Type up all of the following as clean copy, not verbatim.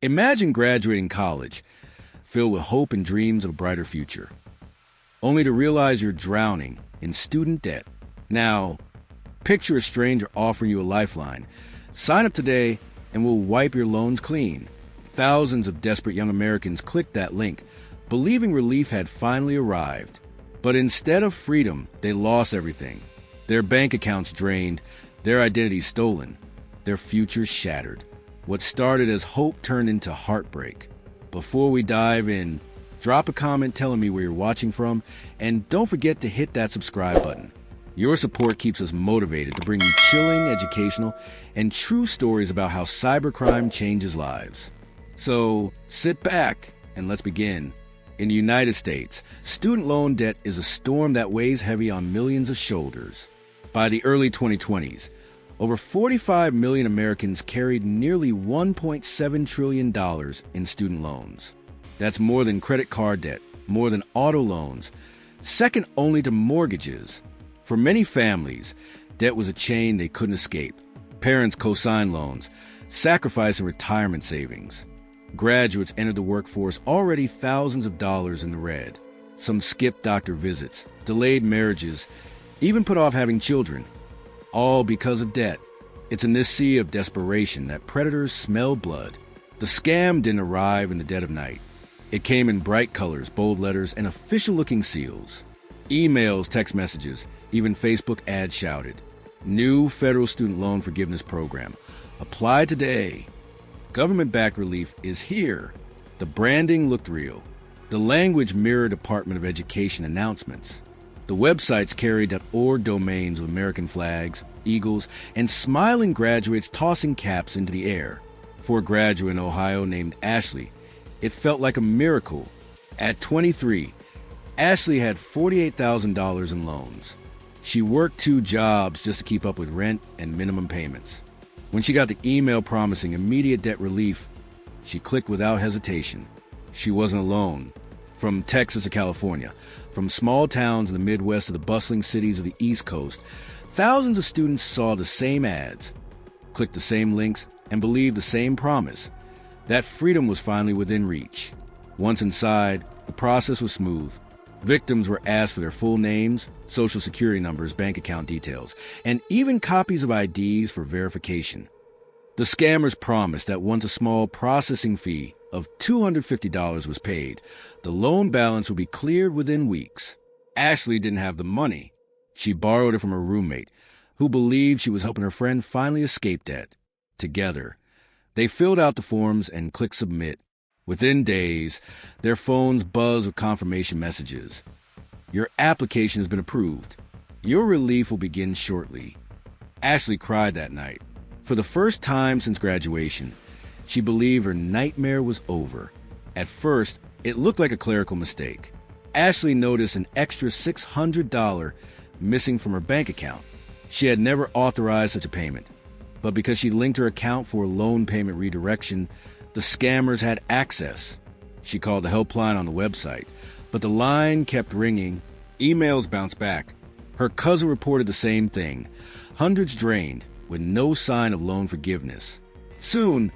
Imagine graduating college, filled with hope and dreams of a brighter future, only to realize you're drowning in student debt. Now, picture a stranger offering you a lifeline. Sign up today and we'll wipe your loans clean. Thousands of desperate young Americans clicked that link, believing relief had finally arrived. But instead of freedom, they lost everything. Their bank accounts drained, their identities stolen, their futures shattered. What started as hope turned into heartbreak. Before we dive in, drop a comment telling me where you're watching from, and don't forget to hit that subscribe button. Your support keeps us motivated to bring you chilling, educational, and true stories about how cybercrime changes lives. So sit back and let's begin. In the United States, student loan debt is a storm that weighs heavy on millions of shoulders. By the early 2020s, over 45 million Americans carried nearly $1.7 trillion in student loans. That's more than credit card debt, more than auto loans, second only to mortgages. For many families, debt was a chain they couldn't escape. Parents co-signed loans, sacrificing retirement savings. Graduates entered the workforce already thousands of dollars in the red. Some skipped doctor visits, delayed marriages, even put off having children, all because of debt. It's in this sea of desperation that predators smell blood. The scam didn't arrive in the dead of night. It came in bright colors, bold letters, and official-looking seals. Emails, text messages, even Facebook ads shouted, "New federal student loan forgiveness program. Apply today." Government-backed relief is here. The branding looked real. The language mirrored Department of Education announcements. The websites carried .org domains with American flags, eagles, and smiling graduates tossing caps into the air. For a graduate in Ohio named Ashley, it felt like a miracle. At 23, Ashley had $48,000 in loans. She worked 2 jobs just to keep up with rent and minimum payments. When she got the email promising immediate debt relief, she clicked without hesitation. She wasn't alone. From Texas to California, from small towns in the Midwest to the bustling cities of the East Coast, thousands of students saw the same ads, clicked the same links, and believed the same promise, that freedom was finally within reach. Once inside, the process was smooth. Victims were asked for their full names, social security numbers, bank account details, and even copies of IDs for verification. The scammers promised that once a small processing fee of $250 was paid, the loan balance would be cleared within weeks. Ashley didn't have the money. She borrowed it from her roommate, who believed she was helping her friend finally escape debt. Together, they filled out the forms and clicked submit. Within days, their phones buzzed with confirmation messages. Your application has been approved. Your relief will begin shortly. Ashley cried that night. For the first time since graduation, she believed her nightmare was over. At first, it looked like a clerical mistake. Ashley noticed an extra $600 missing from her bank account. She had never authorized such a payment, but because she linked her account for a loan payment redirection, the scammers had access. She called the helpline on the website, but the line kept ringing. Emails bounced back. Her cousin reported the same thing. Hundreds drained, with no sign of loan forgiveness. Soon,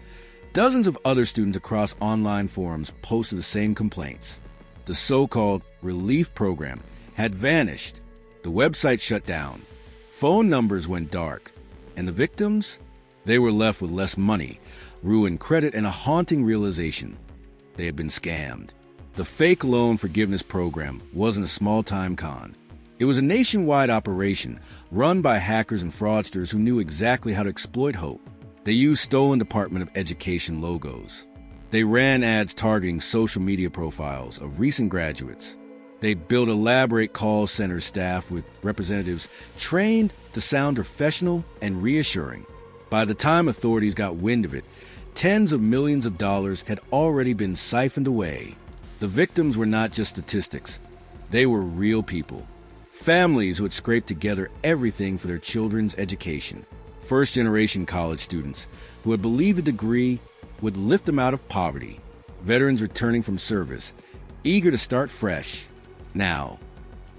dozens of other students across online forums posted the same complaints. The so-called relief program had vanished. The website shut down. Phone numbers went dark. And the victims? They were left with less money, ruined credit, and a haunting realization: they had been scammed. The fake loan forgiveness program wasn't a small-time con. It was a nationwide operation run by hackers and fraudsters who knew exactly how to exploit hope. They used stolen Department of Education logos. They ran ads targeting social media profiles of recent graduates. They built elaborate call center staff with representatives trained to sound professional and reassuring. By the time authorities got wind of it, tens of millions of dollars had already been siphoned away. The victims were not just statistics. They were real people. Families who had scraped together everything for their children's education. First-generation college students who had believed a degree would lift them out of poverty. Veterans returning from service, eager to start fresh. Now,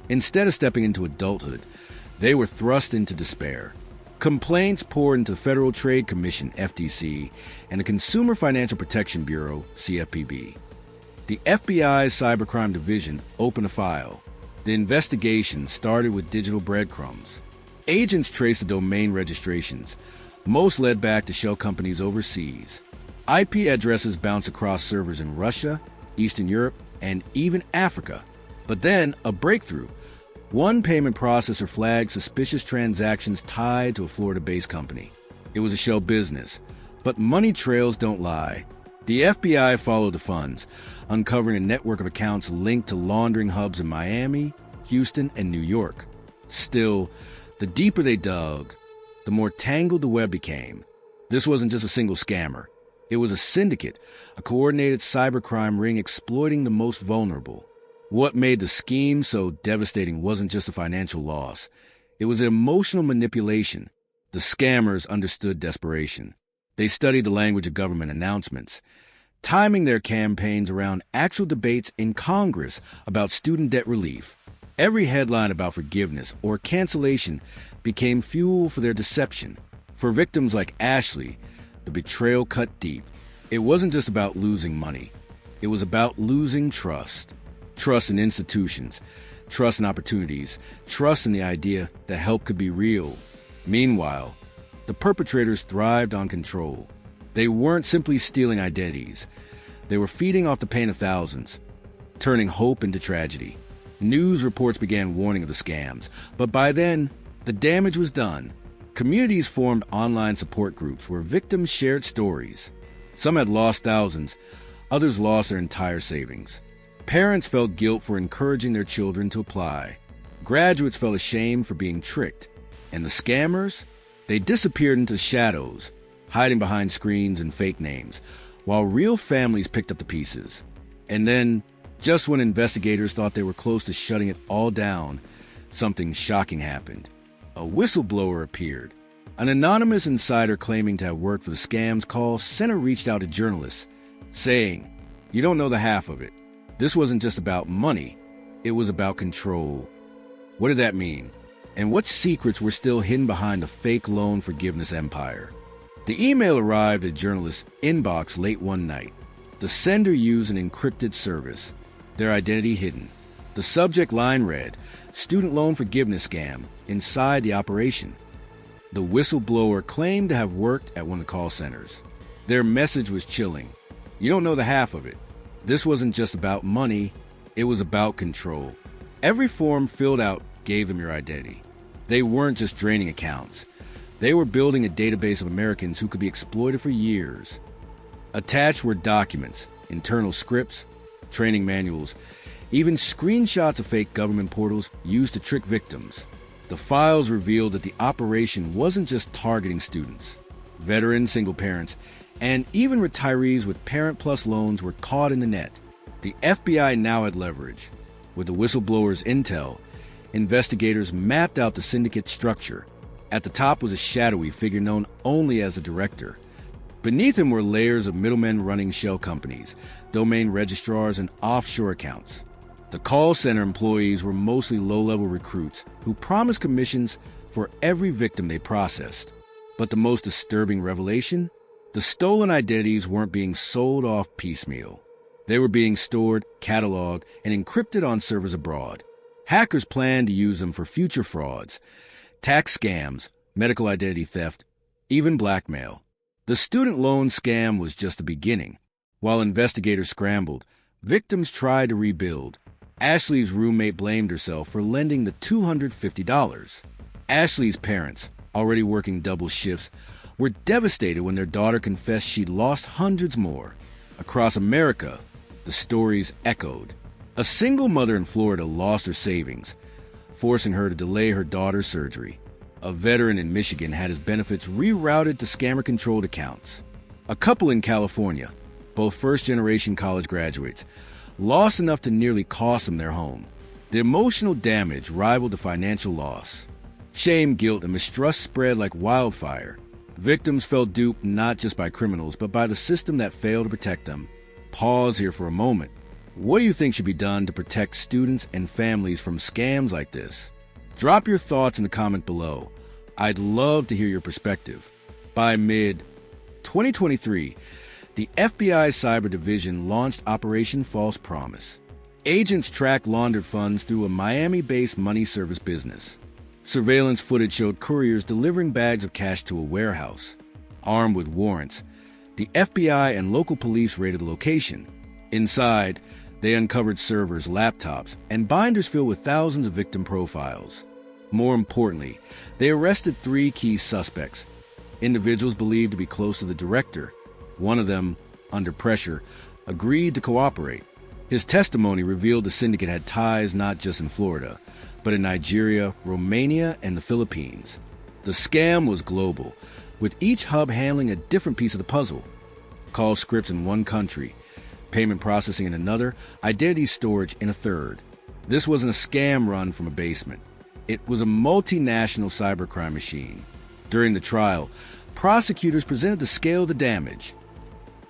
instead of stepping into adulthood, they were thrust into despair. Complaints poured into the Federal Trade Commission, FTC, and the Consumer Financial Protection Bureau, CFPB. The FBI's cybercrime division opened a file. The investigation started with digital breadcrumbs. Agents traced the domain registrations. Most led back to shell companies overseas. IP addresses bounced across servers in Russia, Eastern Europe, and even Africa. But then, a breakthrough. One payment processor flagged suspicious transactions tied to a Florida-based company. It was a shell business. But money trails don't lie. The FBI followed the funds, uncovering a network of accounts linked to laundering hubs in Miami, Houston, and New York. Still, the deeper they dug, the more tangled the web became. This wasn't just a single scammer. It was a syndicate, a coordinated cybercrime ring exploiting the most vulnerable. What made the scheme so devastating wasn't just a financial loss. It was an emotional manipulation. The scammers understood desperation. They studied the language of government announcements, timing their campaigns around actual debates in Congress about student debt relief. Every headline about forgiveness or cancellation became fuel for their deception. For victims like Ashley, the betrayal cut deep. It wasn't just about losing money. It was about losing trust. Trust in institutions, trust in opportunities, trust in the idea that help could be real. Meanwhile, the perpetrators thrived on control. They weren't simply stealing identities. They were feeding off the pain of thousands, turning hope into tragedy. News reports began warning of the scams, but by then, the damage was done. Communities formed online support groups where victims shared stories. Some had lost thousands, others lost their entire savings. Parents felt guilt for encouraging their children to apply. Graduates felt ashamed for being tricked. And the scammers? They disappeared into the shadows, hiding behind screens and fake names, while real families picked up the pieces. And then, just when investigators thought they were close to shutting it all down, something shocking happened. A whistleblower appeared. An anonymous insider claiming to have worked for the scam's call center reached out to journalists, saying, "You don't know the half of it. This wasn't just about money. It was about control." What did that mean? And what secrets were still hidden behind the fake loan forgiveness empire? The email arrived at journalists' inbox late one night. The sender used an encrypted service, their identity hidden. The subject line read, "Student loan forgiveness scam," inside the operation. The whistleblower claimed to have worked at one of the call centers. Their message was chilling. You don't know the half of it. This wasn't just about money, it was about control. Every form filled out gave them your identity. They weren't just draining accounts. They were building a database of Americans who could be exploited for years. Attached were documents, internal scripts, training manuals, even screenshots of fake government portals used to trick victims. The files revealed that the operation wasn't just targeting students. Veterans, single parents, and even retirees with Parent Plus loans were caught in the net. The FBI now had leverage. With the whistleblower's intel, investigators mapped out the syndicate structure. At the top was a shadowy figure known only as a director. Beneath him were layers of middlemen running shell companies, domain registrars, and offshore accounts. The call center employees were mostly low-level recruits who promised commissions for every victim they processed. But the most disturbing revelation? The stolen identities weren't being sold off piecemeal. They were being stored, cataloged, and encrypted on servers abroad. Hackers planned to use them for future frauds, tax scams, medical identity theft, even blackmail. The student loan scam was just the beginning. While investigators scrambled, victims tried to rebuild. Ashley's roommate blamed herself for lending the $250. Ashley's parents, already working double shifts, were devastated when their daughter confessed she'd lost hundreds more. Across America, the stories echoed. A single mother in Florida lost her savings, forcing her to delay her daughter's surgery. A veteran in Michigan had his benefits rerouted to scammer-controlled accounts. A couple in California, both first-generation college graduates, lost enough to nearly cost them their home. The emotional damage rivaled the financial loss. Shame, guilt, and mistrust spread like wildfire. Victims felt duped not just by criminals, but by the system that failed to protect them. Pause here for a moment. What do you think should be done to protect students and families from scams like this? Drop your thoughts in the comment below. I'd love to hear your perspective. By mid-2023, the FBI Cyber Division launched Operation False Promise. Agents tracked laundered funds through a Miami-based money service business. Surveillance footage showed couriers delivering bags of cash to a warehouse. Armed with warrants, the FBI and local police raided the location. Inside, they uncovered servers, laptops, and binders filled with thousands of victim profiles. More importantly, they arrested 3 key suspects, individuals believed to be close to the director. One of them, under pressure, agreed to cooperate. His testimony revealed the syndicate had ties not just in Florida, but in Nigeria, Romania, and the Philippines. The scam was global, with each hub handling a different piece of the puzzle. Call scripts in one country, payment processing in another, identity storage in a third. This wasn't a scam run from a basement. It was a multinational cybercrime machine. During the trial, prosecutors presented the scale of the damage.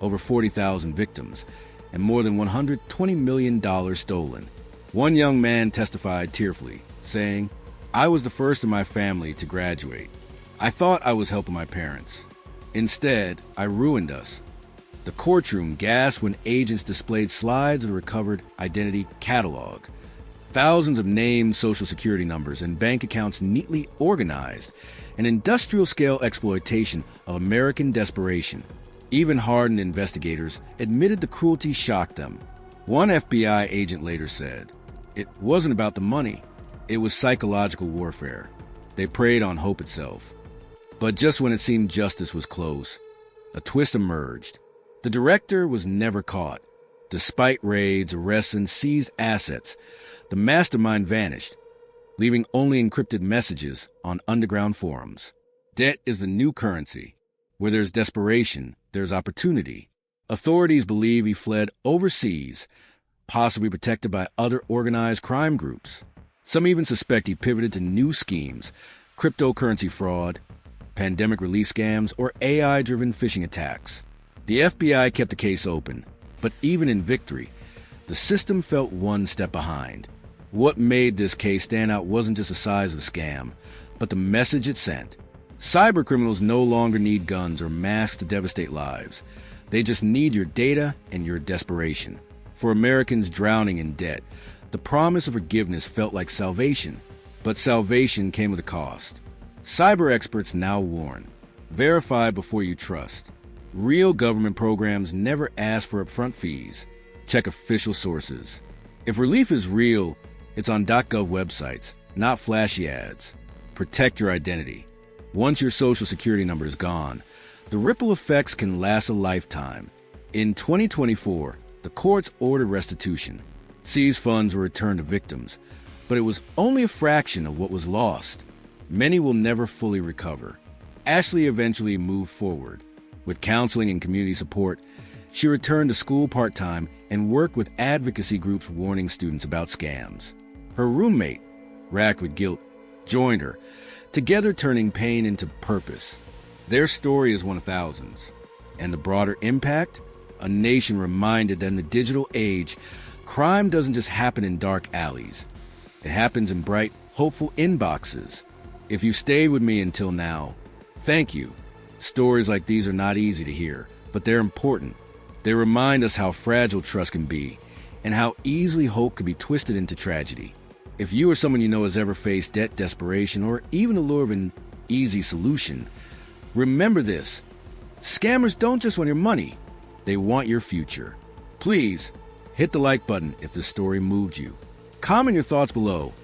Over 40,000 victims, and more than $120 million stolen. One young man testified tearfully, saying, "I was the first in my family to graduate. I thought I was helping my parents. Instead, I ruined us." The courtroom gasped when agents displayed slides of the recovered identity catalog. Thousands of names, social security numbers, and bank accounts neatly organized. An industrial-scale exploitation of American desperation. Even hardened investigators admitted the cruelty shocked them. One FBI agent later said, "It wasn't about the money. It was psychological warfare. They preyed on hope itself." But just when it seemed justice was close, a twist emerged. The director was never caught. Despite raids, arrests, and seized assets, the mastermind vanished, leaving only encrypted messages on underground forums. Debt is the new currency. Where there's desperation, there's opportunity. Authorities believe he fled overseas, possibly protected by other organized crime groups. Some even suspect he pivoted to new schemes, cryptocurrency fraud, pandemic relief scams, or AI-driven phishing attacks. The FBI kept the case open, but even in victory, the system felt one step behind. What made this case stand out wasn't just the size of the scam, but the message it sent. Cybercriminals no longer need guns or masks to devastate lives. They just need your data and your desperation. For Americans drowning in debt, the promise of forgiveness felt like salvation, but salvation came with a cost. Cyber experts now warn, verify before you trust. Real government programs never ask for upfront fees. Check official sources. If relief is real, it's on .gov websites, not flashy ads. Protect your identity. Once your social security number is gone, the ripple effects can last a lifetime. In 2024, the courts ordered restitution. Seized funds were returned to victims, but it was only a fraction of what was lost. Many will never fully recover. Ashley eventually moved forward. With counseling and community support, she returned to school part-time and worked with advocacy groups warning students about scams. Her roommate, racked with guilt, joined her, together turning pain into purpose. Their story is one of thousands. And the broader impact? A nation reminded that in the digital age, crime doesn't just happen in dark alleys. It happens in bright, hopeful inboxes. If you stayed with me until now, thank you. Stories like these are not easy to hear, but they're important. They remind us how fragile trust can be, and how easily hope can be twisted into tragedy. If you or someone you know has ever faced debt, desperation, or even the lure of an easy solution, remember this. Scammers don't just want your money, they want your future. Please, hit the like button if this story moved you. Comment your thoughts below,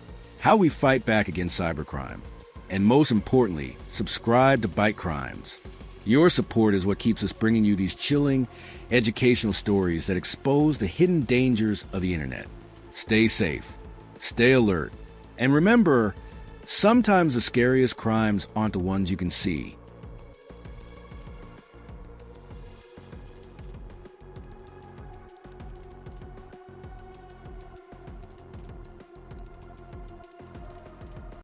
how we fight back against cybercrime. And most importantly, subscribe to Bite Crimes. Your support is what keeps us bringing you these chilling, educational stories that expose the hidden dangers of the internet. Stay safe, stay alert, and remember, sometimes the scariest crimes aren't the ones you can see.